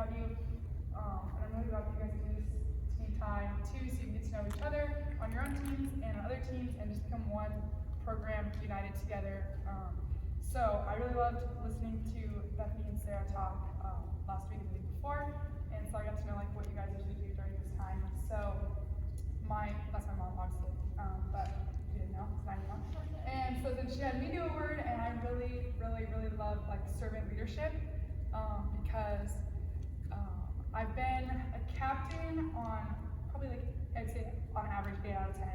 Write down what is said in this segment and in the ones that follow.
about you. And I'm really glad that you guys do this team time too, so you can get to know each other on your own teams and on other teams and just become one program united together. So I really loved listening to Bethany and Sarah talk last week and the week before, and so I got to know like what you guys usually do during this time. So that's my mom obviously, but you didn't know, it's not your mom. And so then she had me do a word, and I really love like servant leadership because I've been a captain on probably like I'd say on average 8 out of 10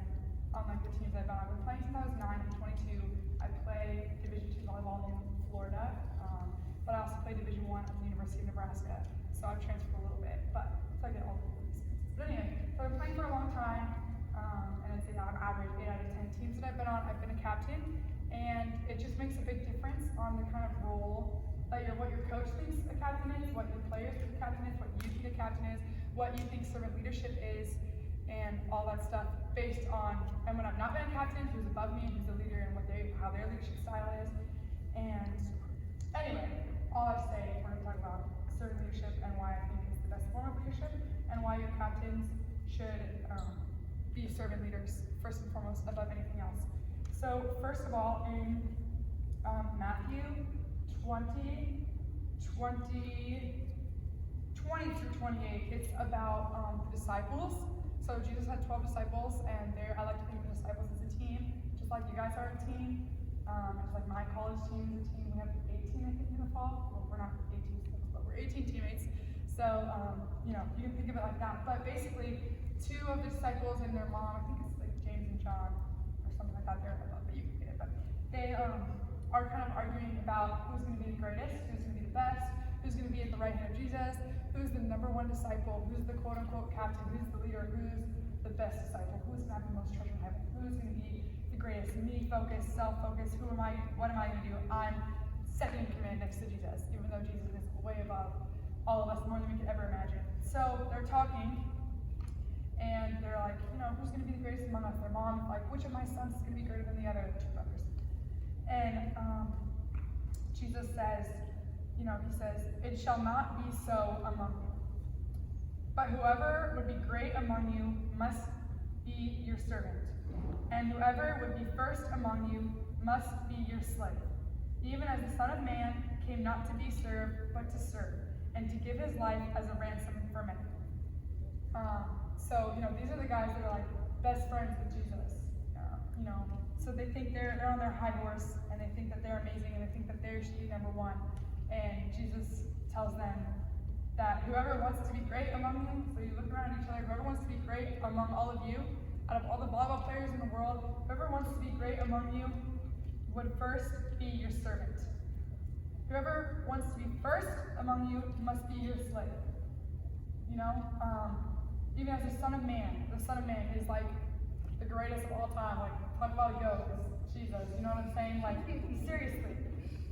on like the teams I've been on. I've been playing since I was 9. I'm 22. I play Division II volleyball in Florida, but I also play Division I at the University of Nebraska. So I've transferred a little bit, but so I get all the experiences. But anyway, so I've been playing for a long time, and I'd say on average 8 out of 10 teams that I've been on, I've been a captain, and it just makes a big difference on the kind of role that what your coach thinks a captain is, what your players think a captain is, what you think a captain is, what you think servant leadership is, and all that stuff based on, and when I've not been a captain, who's above me and who's the leader and how their leadership style is. And anyway, all I say, we're going to talk about servant leadership and why I think it's the best form of leadership and why your captains should be servant leaders first and foremost above anything else. So first of all, in Matthew 20 through 28, it's about the disciples. So Jesus had 12 disciples, and I like to think of the disciples as a team, just like you guys are a team. Just like my college team is a team. We have 18, I think, in the fall. Well, we're not 18 students, but we're 18 teammates. So, you can think of it like that. But basically, 2 of the disciples and their mom, I think it's like James and John, or something like that. They're above, but you can get it. But they are kind of arguing about who's going to be the greatest, who's going to be the best, who's going to be at the right hand of Jesus, who's the #1 disciple, who's the quote-unquote captain, who's the leader, who's the best disciple, who's going to have the most treasure in heaven, who's going to be the greatest, me-focused, self-focused, who am I, what am I going to do? I'm second in command next to Jesus, even though Jesus is way above all of us, more than we could ever imagine. So they're talking, and they're like, who's going to be the greatest among us? Their mom's like, which of my sons is going to be greater than the other 2 brothers? And Jesus says, he says, it shall not be so among you. But whoever would be great among you must be your servant. And whoever would be first among you must be your slave. Even as the Son of Man came not to be served, but to serve, and to give his life as a ransom for many. So, these are the guys that are like best friends with Jesus. So they think they're on their high horse, and they think that they're amazing, and they think that they should be #1. And Jesus tells them that whoever wants to be great among you, so you look around each other, whoever wants to be great among all of you, out of all the volleyball players in the world, whoever wants to be great among you would first be your servant. Whoever wants to be first among you must be your slave. Even as the Son of Man is like the greatest of all time. Like, talk about yo, it's Jesus, you know what I'm saying? Like, seriously.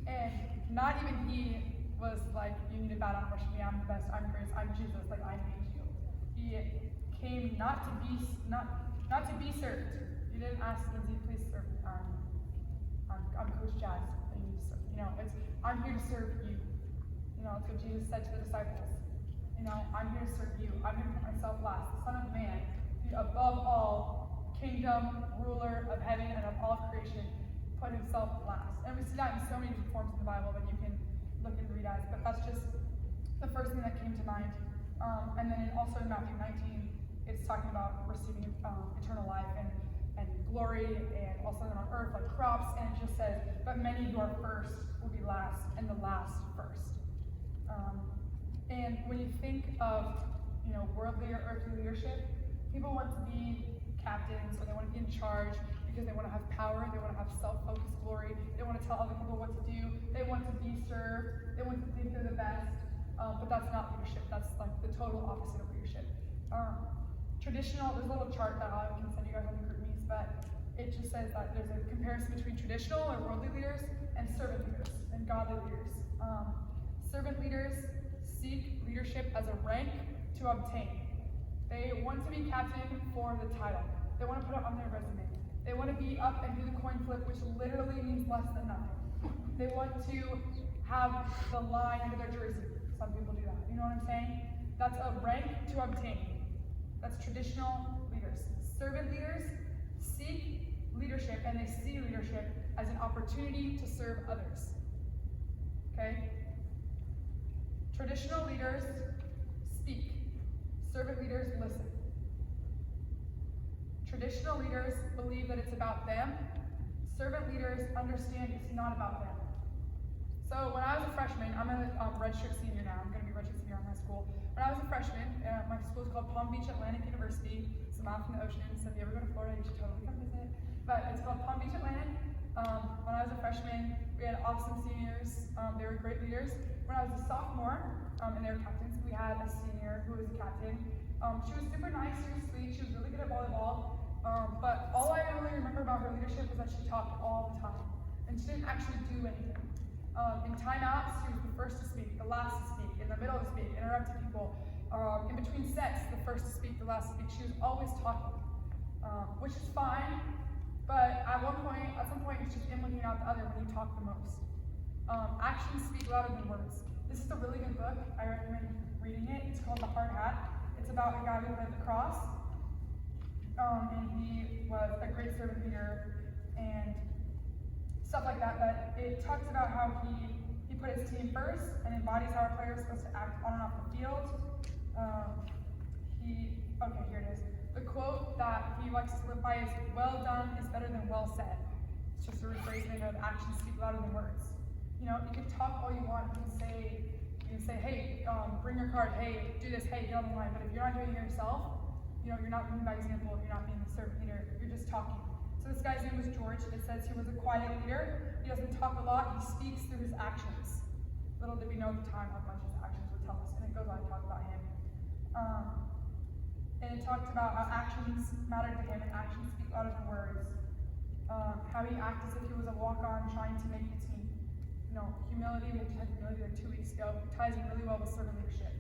And not even he was like, you need to bow down and worship me, I'm the best, I'm the greatest, I'm Jesus, like I made you. He came not to be served. He didn't ask Lindsay, please serve me. I'm Coach Jazz, and you need to serve. It's I'm here to serve you. That's what Jesus said to the disciples. I'm here to serve you. I'm here to put myself last. The Son of Man, the above all kingdom, ruler of heaven and of all creation, put himself last. And we see that in so many different forms in the Bible that you can look and read at. But that's just the first thing that came to mind. And then also in Matthew 19, it's talking about receiving eternal life and glory, and also on earth like crops. And it just says, but many who are first will be last, and the last first. And when you think of worldly or earthly leadership, people want to be captains, or they want to be in charge because they want to have power, they want to have self-focused glory, they want to tell other people what to do, they want to be served, they want to think they're the best, but that's not leadership. That's like the total opposite of leadership. There's a little chart that I can send you guys on the group meets, but it just says that there's a comparison between traditional or worldly leaders and servant leaders and godly leaders. Servant leaders seek leadership as a rank to obtain. They want to be captain for the title. They want to put it on their resume. They want to be up and do the coin flip, which literally means less than nothing. They want to have the line under their jersey. Some people do that. You know what I'm saying? That's a rank to obtain. That's traditional leaders. Servant leaders seek leadership, and they see leadership as an opportunity to serve others. Okay? Traditional leaders speak. Servant leaders listen. Traditional leaders believe that it's about them. Servant leaders understand it's not about them. So when I was a freshman, I'm a redshirt senior now. I'm going to be redshirt senior in high school. When I was a freshman, my school is called Palm Beach Atlantic University. It's a mile from the ocean, so if you ever go to Florida, you should totally come visit. But it's called Palm Beach Atlantic. When I was a freshman, we had awesome seniors. They were great leaders. When I was a sophomore, and they were captains, we had a senior who was a captain. She was super nice, she was sweet, she was really good at volleyball. But all I really remember about her leadership was that she talked all the time, and she didn't actually do anything. In timeouts, she was the first to speak, the last to speak, in the middle to speak, interrupting people. In between sets, the first to speak, the last to speak. She was always talking, which is fine, but at some point, it's just in looking out the other when you talk the most. Actions speak louder than words. This is a really good book. I recommend reading it. It's called The Hard Hat. It's about a guy who led the cross, and he was a great servant leader and stuff like that. But it talks about how he put his team first and embodies how our players are supposed to act on and off the field. Okay, here it is. The quote that he likes to live by is, "Well done is better than well said." It's just a rephrasing of actions speak louder than words. You know, you can talk all you want. You can say, hey, bring your card. Hey, do this. Hey, get on the line. But if you're not doing it yourself, you know, you're not leading by example. You're not being the servant leader. You're just talking. So this guy's name was George. It says he was a quiet leader. He doesn't talk a lot. He speaks through his actions. Little did we know at the time how much his actions would tell us. And it goes on to talk about him. And it talked about how actions mattered to him, and actions speak louder than words. How he acted as if he was a walk-on trying to make the team. You know, humility, we had humility like 2 weeks ago, ties in really well with servant leadership.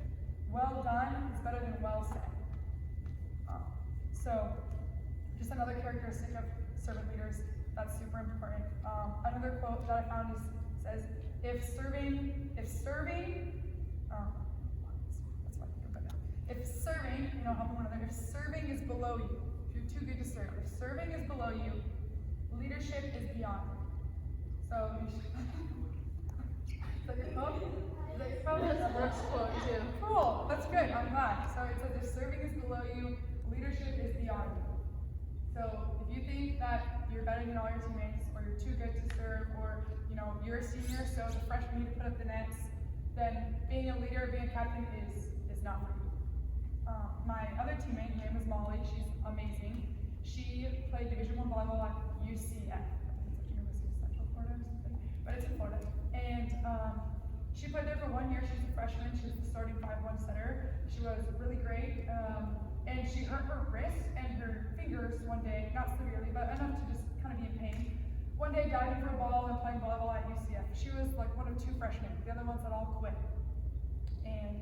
Well done is better than well said. So, just another characteristic of servant leaders that's super important. Another quote that I found says, if serving, you know, helping one another, if serving is below you, if you're too good to serve, if serving is below you, leadership is beyond you. So, you should, is that your quote? Is that your quote? That's Brooke's quote too. Cool, that's good, I'm glad. So it says, if serving is below you, leadership is beyond you. So if you think that you're better than all your teammates, or you're too good to serve, or you know, you're a senior, so the freshmen need to put up the nets, then being a leader, being a captain is not for you. My other teammate, her name is Molly. She's amazing. She played Division I volleyball at UCF. I think it's like University of Central Florida or something, but it's in Florida. And she played there for 1 year. She's a freshman. She was the starting 5-1 setter. She was really great. And she hurt her wrist and her fingers one day, not severely, but enough to just kind of be in pain. One day diving for a ball and playing volleyball at UCF. She was like one of 2 freshmen. The other ones had all quit. And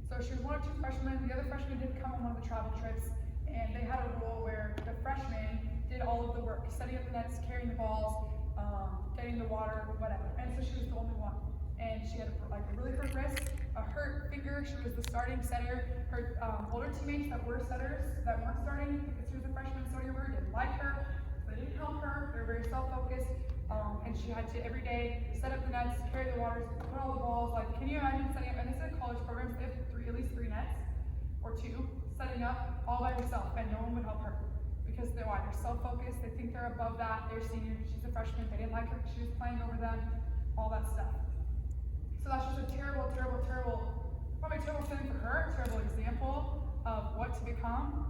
so she was one of 2 freshmen. The other freshmen didn't come on one of the travel trips, and they had a rule where the freshmen did all of the work, setting up the nets, carrying the balls, getting the water, whatever. And so she was the only one. And she had a really hurt wrist, a hurt finger. She was the starting setter. Her older teammates that were setters, that weren't starting because she was a freshman starting over, didn't like her. They didn't help her. They were very self-focused. And she had to every day set up the nets, carry the waters, put all the balls. Like, can you imagine setting up? And this is a college program, so they have at least 3 nets or 2, setting up all by herself, and no one would help her because they're self-focused. They think they're above that. They're senior. She's a freshman. They didn't like her. She was playing over them. All that stuff. So that's just a terrible, probably a terrible feeling for her. Terrible example of what to become.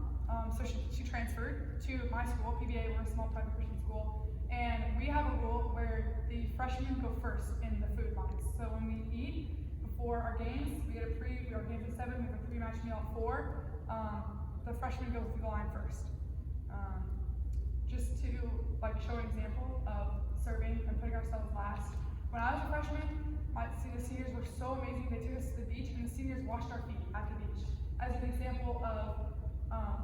So she transferred to my school, PBA. We're a small private Christian school. And we have a rule where the freshmen go first in the food lines. So when we eat before our games, our games at 7, we have a pre-match meal at 4. The freshmen go through the line first. Just to show an example of serving and putting ourselves last. When I was a freshman, the seniors were so amazing. They took us to the beach, and the seniors washed our feet at the beach as an example of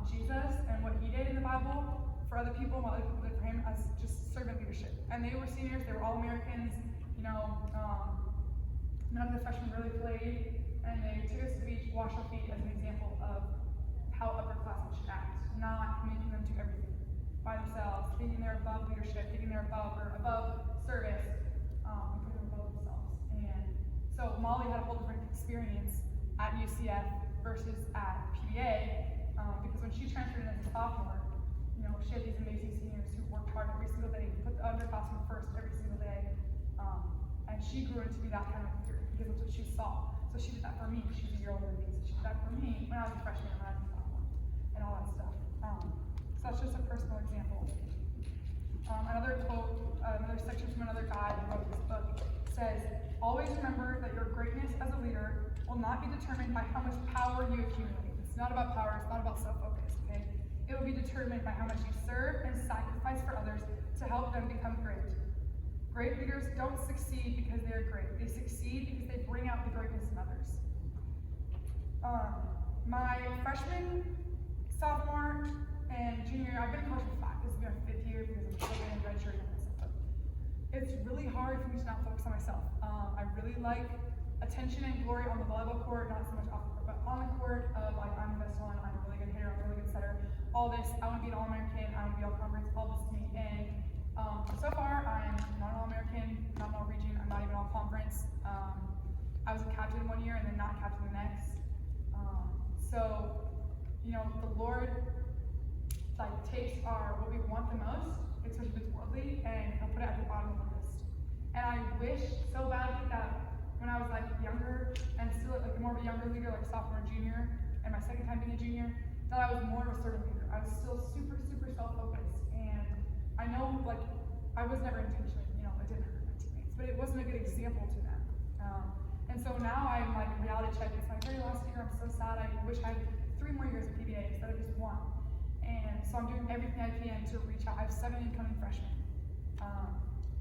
Jesus and what he did in the Bible for other people, and what other people did for him as just servant leadership. And they were seniors, they were all Americans, you know, none of the freshmen really played, and they took us to the beach, wash our feet as an example of how upperclassmen should act, not making them do everything by themselves, thinking they're above leadership, thinking they're above service, and putting them above themselves. And so Molly had a whole different experience at UCF versus at PBA, because when she transferred in as a sophomore, she had these amazing seniors who worked hard every single day, put the underclassmen first every single day, and she grew into be that kind of leader because that's what she saw. So she did that for me. She's a year older than me, so she did that for me when I was a freshman and when I was a sophomore, and all that stuff. So that's just a personal example. Another quote, another section from another guy who wrote this book says, "Always remember that your greatness as a leader will not be determined by how much power you accumulate." It's not about power, it's not about self-focus, okay? It will be determined by how much you serve and sacrifice for others to help them become great. Great leaders don't succeed because they are great. They succeed because they bring out the greatness in others. My freshman, sophomore, and junior year, I've been coaching flat. This will be my 5th year because I'm still getting redshirt and all that stuff. It's really hard for me to not focus on myself. I really like attention and glory on the volleyball court, not so much off the court, but on the court of like, I'm the best one, I'm a really good hitter, I'm a really good setter. All this, I want to be an All-American, I want to be All-Conference, all this to me. And so far, I'm not an All-American, not an All-Region, I'm not even All-Conference. I was a captain one year and then not captain the next. So, the Lord takes what we want the most, especially if it's worldly, and He'll put it at the bottom of the list. And I wish so badly that when I was younger and still more of a younger leader, like sophomore, junior, and my second time being a junior, that I was more of a servant leader. I was still super, super self-focused, and I know I was never intentionally, it didn't hurt my teammates, but it wasn't a good example to them. And so now I'm reality check. It's my very last year. I'm so sad. I wish I had 3 more years of PBA instead of just 1. And so I'm doing everything I can to reach out. I have 7 incoming freshmen,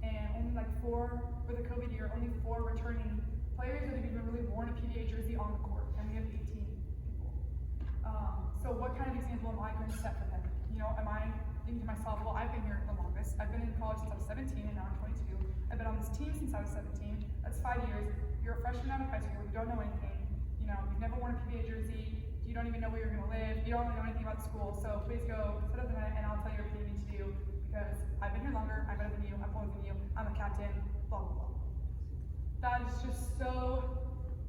and only 4 for the COVID year. Only 4 returning players that have even really worn a PBA jersey on the court, and we have 18 people. So what kind of example am I going to set for them? Am I thinking to myself, well, I've been here the longest. I've been in college since I was 17, and now I'm 22. I've been on this team since I was 17. That's 5 years. You're a freshman out of high school. You don't know anything. You've never worn a PBA jersey. You don't even know where you're going to live. You don't know anything about school. So please go sit up the net, and I'll tell you everything you need to do because I've been here longer. I'm better than you. I'm older than you. I'm a captain. Blah blah blah. That is just so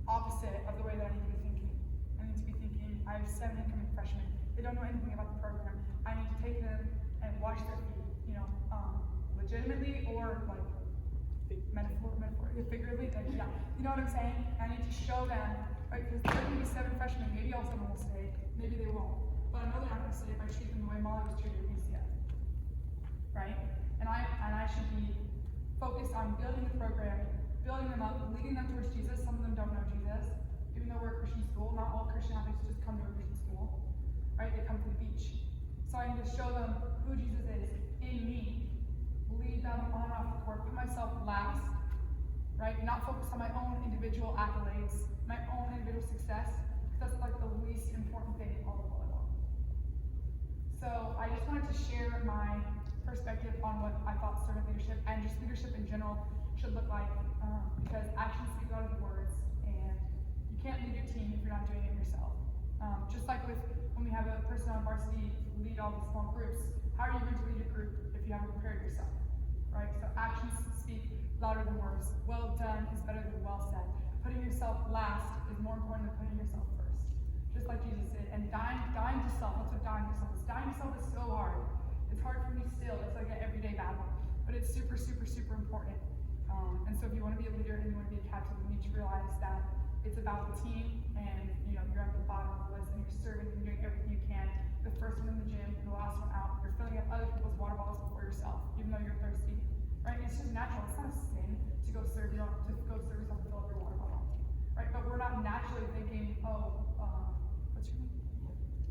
opposite of the way that I need to be thinking. I need to be thinking, I have 7 incoming freshmen. They don't know anything about the program. I need to take them and wash their feet, legitimately or metaphorically, figuratively. Yeah. You know what I'm saying? I need to show them, right? Because there are going to be 7 freshmen. Maybe all 7 will stay. Maybe they won't. But I know they're not going to stay if I treat them the way Molly was treated at UCF, right? And I should be focused on building the program, building them up, leading them towards Jesus. Some of them don't know Jesus. Even though we're a Christian school, not all Christian athletes just come to a Christian school, right? They come to the beach. So I need to show them who Jesus is in me, lead them on and off the court, put myself last, right? Not focus on my own individual accolades, my own individual success, because that's the least important thing in all of volleyball. So I just wanted to share my perspective on what I thought servant leadership and just leadership in general should look like, because actions speak louder than words, and you can't lead your team if you're not doing it yourself. Just like with when we have a person on varsity lead all the small groups, how are you going to lead a group if you haven't prepared yourself, right? So actions speak louder than words. Well done is better than well said. Putting yourself last is more important than putting yourself first, just like Jesus did. And dying to self, that's what dying to self is. Dying to self is so hard. It's hard for me still. It's like an everyday battle, but it's super, super, super important. And so if you want to be a leader and you want to be a captain, you need to realize that it's about the team, and you're at the bottom of the list, and you're serving, and you're doing everything you can. The first one in the gym, the last one out. You're filling up other people's water bottles before yourself, even though you're thirsty, right? It's just natural. It's not a sin to go serve yourself and fill up your water bottle, right? But we're not naturally thinking, what's your name?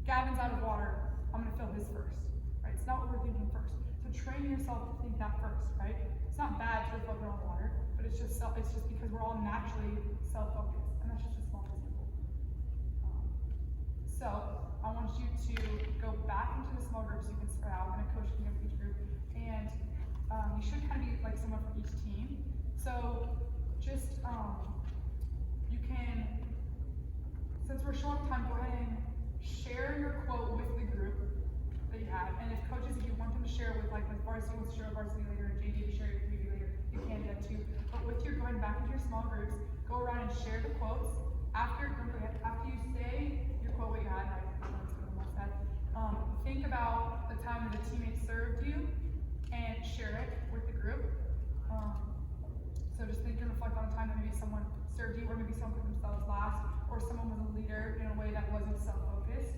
Gavin's out of water. I'm going to fill his first, right? It's not what we're thinking first. So train yourself to think that first, right? It's not bad to fill up your own water, but it's just because we're all naturally self-focused. And that's just a small example. So I want you to go back into the small groups. You can spread out, and a coach can go to each group, and you should kind of be someone from each team. So just you can, since we're for showing time, go ahead and share your quote with the group that you have. And if coaches, if you want them to share with varsity wants to share with varsity later, JV to share with JV later, you can do that too. But with your going back into your small groups, go around and share the quotes. After you say your quote, what you had, think about the time that a teammate served you and share it with the group. So just think and reflect on a time that maybe someone served you, or maybe someone put themselves last, or someone was a leader in a way that wasn't self-focused,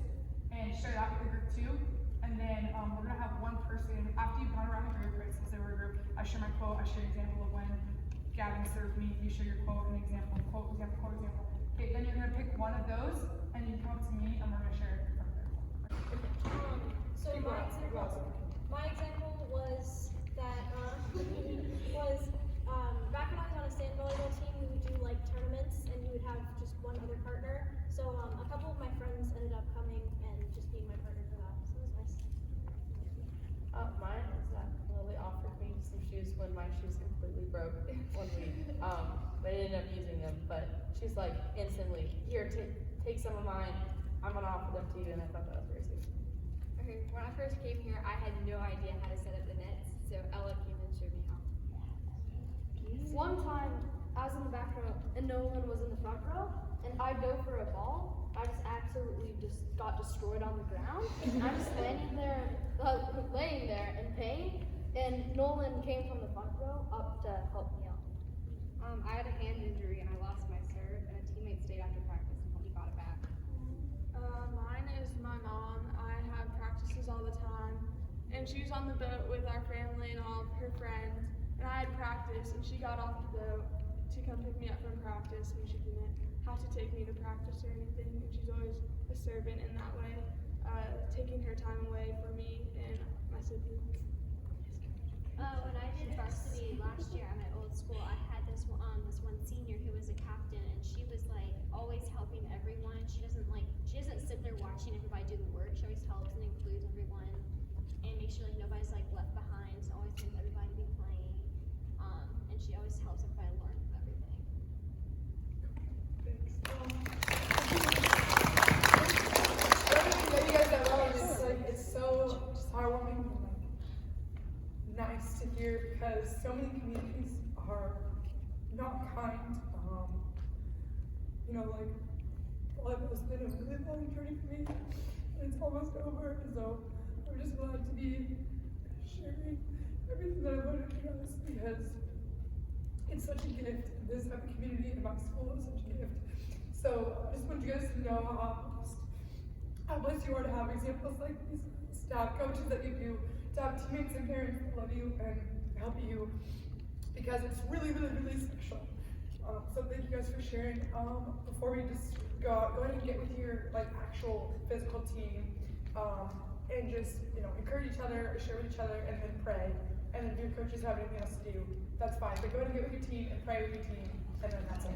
and share that with the group too. And then we're gonna have one person, after you've gone around the group, right, since they were a group, I share my quote, I share an example of when Gavin served me, you share your quote, an example, quote, example, quote, example. Okay, then you're gonna pick one of those, and you come up to me, and we're gonna share it from there. So my example was that back when I was on a sand volleyball team, we would do like tournaments, and you would have just one other partner. So a couple of my friends ended up coming and just being my partner for that. So it was nice. Mine is that Lily offered me some shoes when my shoes completely broke one week. But I ended up using them. But she's like instantly, here, take some of mine. I'm gonna offer them to you, and I thought that was very sweet. Okay, when I first came here, I had no idea how to set up the nets, so Ella came and showed me how. One time, I was in the back row, and Nolan was in the front row, and I go for a ball. I just absolutely just got destroyed on the ground. I'm just standing there, laying there in pain, and Nolan came from the front row up to help me out. I had a hand injury and I lost my serve, and a teammate stayed after practice and helped me got it back. Mine is my mom. I have practices all the time, and she was on the boat with our family and all of her friends, and I had practice, and she got off the boat to come pick me up from practice, and she didn't have to take me to practice or anything, and she's always a servant in that way, taking her time away for me and my siblings. When I did varsity last year at my old school, I had this one senior who was a captain, and she was like always helping everyone. She doesn't sit there watching everybody do the work. She always helps and includes everyone, and makes sure like nobody's like left behind. So always wants everybody to be playing, and she always helps everybody learn everything. You guys that well, it's so just heartwarming and nice to hear, because so many communities are not kind. Volleyball's been a really long journey for me, and it's almost over. So I'm just glad to be sharing everything that I wanted to you guys, because it's such a gift. This type of community in my school is such a gift. So I just want you guys to know how blessed you are to have examples like these, staff, coaches that you do, to have teammates and parents that love you and help you, because it's really, really, really special. So thank you guys for sharing. Before we just go ahead and get with your actual physical team, and just encourage each other, share with each other, and then pray. And then if your coaches have anything else to do, that's fine. But go ahead and get with your team and pray with your team, and then that's it.